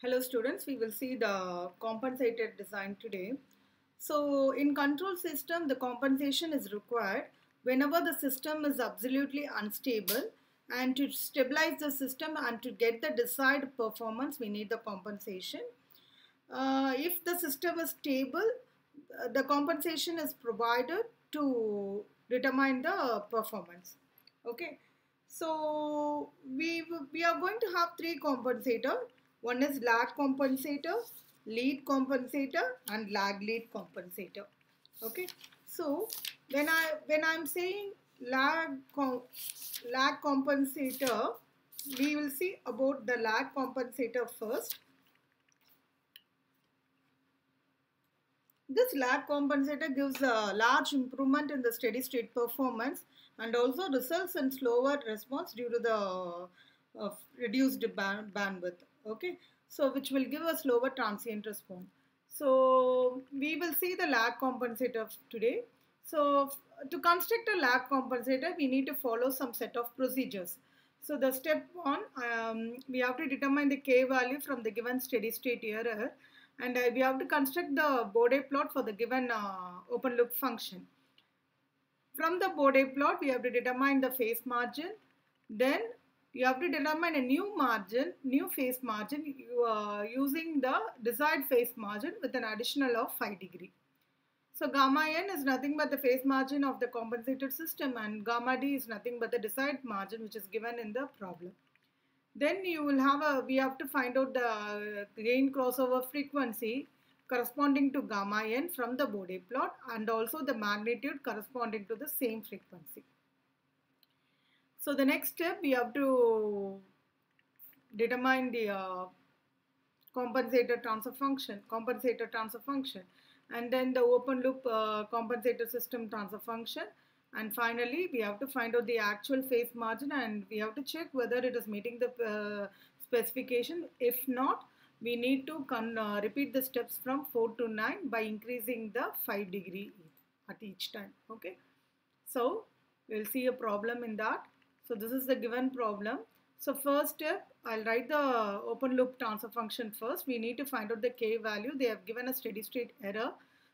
Hello students, we will see the compensated design today. So in control system, the compensation is required whenever the system is absolutely unstable, and to stabilize the system and to get the desired performance, we need the compensation. If the system is stable, the compensation is provided to determine the performance. Okay, so we are going to have three compensator. One is lag compensator, lead compensator, and lag lead compensator. Okay, so when I'm saying lag compensator, we will see about the lag compensator first. This lag compensator gives a large improvement in the steady state performance and also results in slower response due to the reduced bandwidth. Okay, so which will give a slower transient response. So we will see the lag compensator today. So to construct a lag compensator, we need to follow some set of procedures. So the step one, we have to determine the K value from the given steady state error, and we have to construct the Bode plot for the given open loop function. From the Bode plot, we have to determine the phase margin. Then you have to determine a new phase margin using the desired phase margin with an additional of 5 degree. So gamma n is nothing but the phase margin of the compensated system, and gamma d is nothing but the desired margin which is given in the problem. Then we have to find out the gain crossover frequency corresponding to gamma n from the Bode plot, and also the magnitude corresponding to the same frequency. So the next step, we have to determine the compensator transfer function, and then the open loop compensator system transfer function. And finally, we have to find out the actual phase margin, and we have to check whether it is meeting the specification. If not, we need to repeat the steps from 4 to 9 by increasing the 5 degree at each time. Okay, so we'll see a problem in that. So this is the given problem. So first step, I'll write the open loop transfer function first. We need to find out the K value. They have given a steady state error.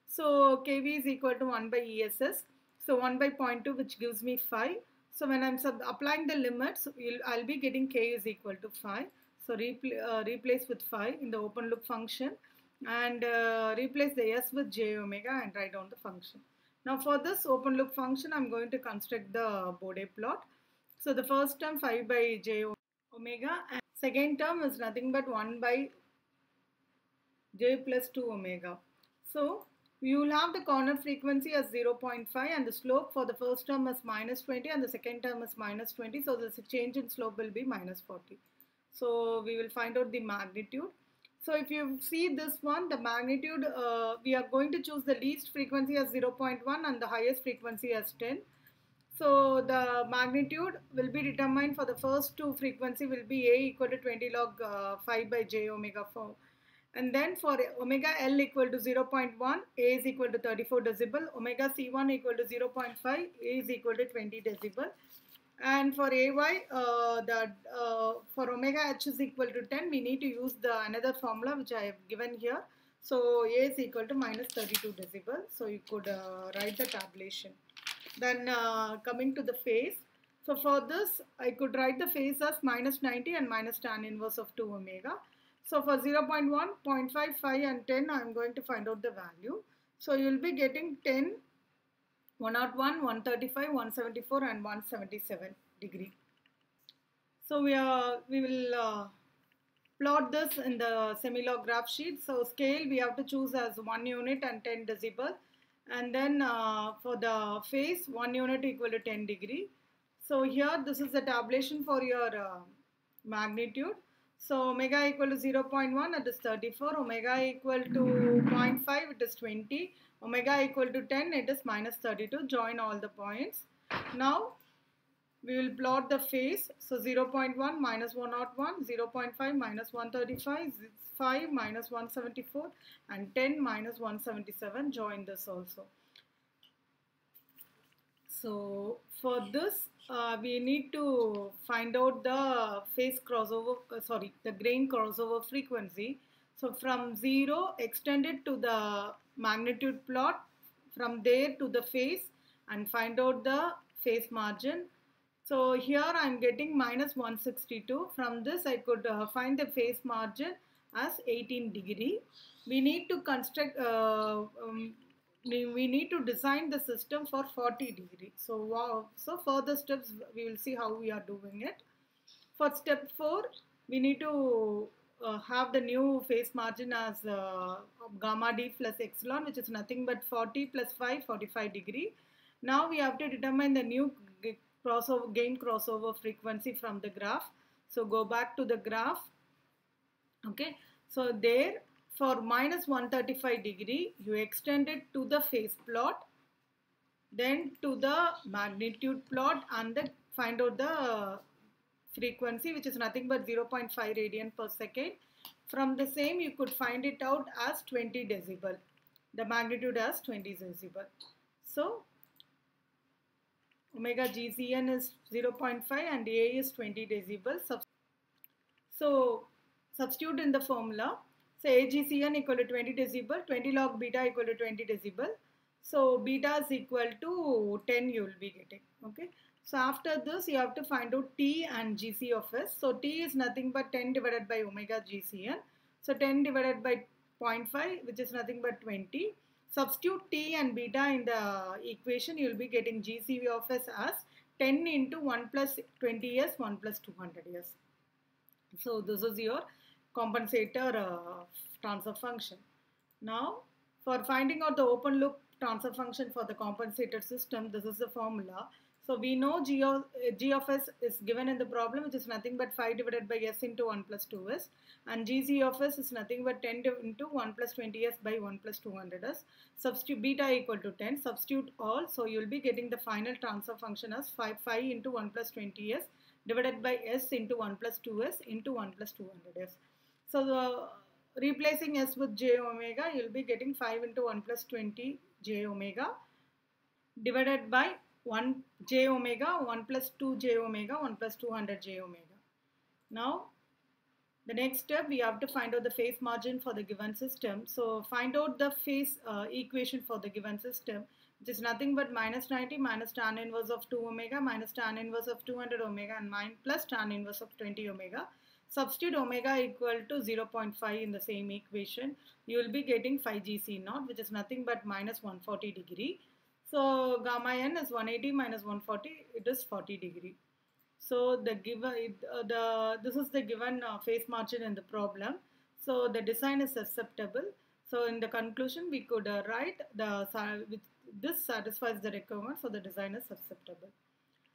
So KV is equal to 1 by ESS. So 1 by 0.2, which gives me 5. So when I'm applying the limits, I'll be getting K is equal to 5. So replace with 5 in the open loop function, and replace the S with j omega and write down the function. Now for this open loop function, I'm going to construct the Bode plot. So the first term 5 by j omega, and second term is nothing but 1 by j plus 2 omega. So you will have the corner frequency as 0.5, and the slope for the first term is minus 20 and the second term is minus 20. So the change in slope will be minus 40. So we will find out the magnitude. So if you see this one, the magnitude, we are going to choose the least frequency as 0.1 and the highest frequency as 10. So the magnitude will be determined for the first two frequency will be A equal to 20 log 5 by j omega 4. And then for omega L equal to 0.1, A is equal to 34 decibel, omega C1 equal to 0.5, A is equal to 20 decibel. And for AY, for omega H is equal to 10, we need to use the another formula which I have given here. So A is equal to minus 32 decibel. So you could write the tabulation. Then coming to the phase. So for this, I could write the phase as minus 90 and minus tan inverse of 2 omega. So for 0.1, 0.5, 5 and 10, I am going to find out the value. So you will be getting 10, 101, 135, 174 and 177 degree. So we will plot this in the semi-log graph sheet. So scale we have to choose as 1 unit and 10 decibel. And then for the phase, 1 unit equal to 10 degree. So here this is the tabulation for your magnitude. So omega equal to 0.1, it is 34. Omega equal to 0.5, it is 20. Omega equal to 10, it is minus 32. Join all the points. Now we will plot the phase. So 0.1 minus 101, 0.5 minus 135, 5 minus 174 and 10 minus 177. Join this also. So for this, we need to find out the phase crossover, the grain crossover frequency. So from 0, extend it to the magnitude plot, from there to the phase, and find out the phase margin. So here I'm getting minus 162. From this I could find the phase margin as 18 degree. We need to construct, we need to design the system for 40 degree. So wow, so further steps we will see how we are doing it. For step 4, we need to have the new phase margin as gamma d plus epsilon, which is nothing but 40 plus 5, 45 degree. Now we have to determine the new gain crossover frequency from the graph. So go back to the graph. Okay, so there for minus 135 degree, you extend it to the phase plot, then to the magnitude plot, and then find out the frequency, which is nothing but 0.5 radian per second. From the same, you could find it out as 20 decibel. The magnitude as 20 decibel. So omega GCN is 0.5 and A is 20 decibel. So substitute in the formula. So AGCN equal to 20 decibel, 20 log beta equal to 20 decibel. So beta is equal to 10 you will be getting. Okay. So after this you have to find out T and GC of S. So T is nothing but 10 divided by omega GCN. So 10 divided by 0.5, which is nothing but 20. Substitute T and beta in the equation, you will be getting GC of S as 10 into 1 plus 20S, 1 plus 200S. So this is your compensator transfer function. Now for finding out the open loop transfer function for the compensator system, this is the formula. So we know G of S is given in the problem, which is nothing but 5 divided by S into 1 plus 2S, and GC of S is nothing but 10 into 1 plus 20S by 1 plus 200S. Substitute beta equal to 10, substitute all, so you will be getting the final transfer function as 5 into 1 plus 20S divided by S into 1 plus 2S into 1 plus 200S. So replacing S with j omega, you will be getting 5 into 1 plus 20 j omega divided by 1 j omega, 1 plus 2 j omega, 1 plus 200 j omega. Now the next step, we have to find out the phase margin for the given system. So find out the phase equation for the given system, which is nothing but minus 90 minus tan inverse of 2 omega minus tan inverse of 200 omega and plus tan inverse of 20 omega. Substitute omega equal to 0.5 in the same equation. You will be getting 5 GC naught, which is nothing but minus 140 degree. So gamma n is 180 minus 140, it is 40 degree. So the given this is the given phase margin in the problem. So the design is acceptable. So in the conclusion, we could write this satisfies the requirement, so the design is acceptable.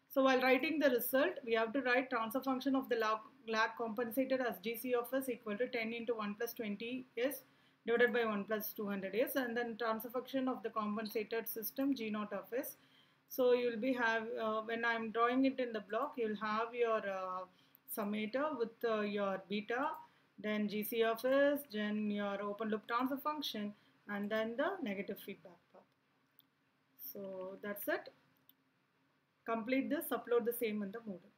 So while writing the result, we have to write transfer function of the lag compensator as GC of S equal to 10 into 1 plus 20S divided by 1 plus 200S, and then transfer function of the compensated system G naught of S. So you will be when I'm drawing it in the block, you will have your summator with your beta, then GC of S, then your open loop transfer function, and then the negative feedback path. So that's it. Complete this, upload the same in the Moodle.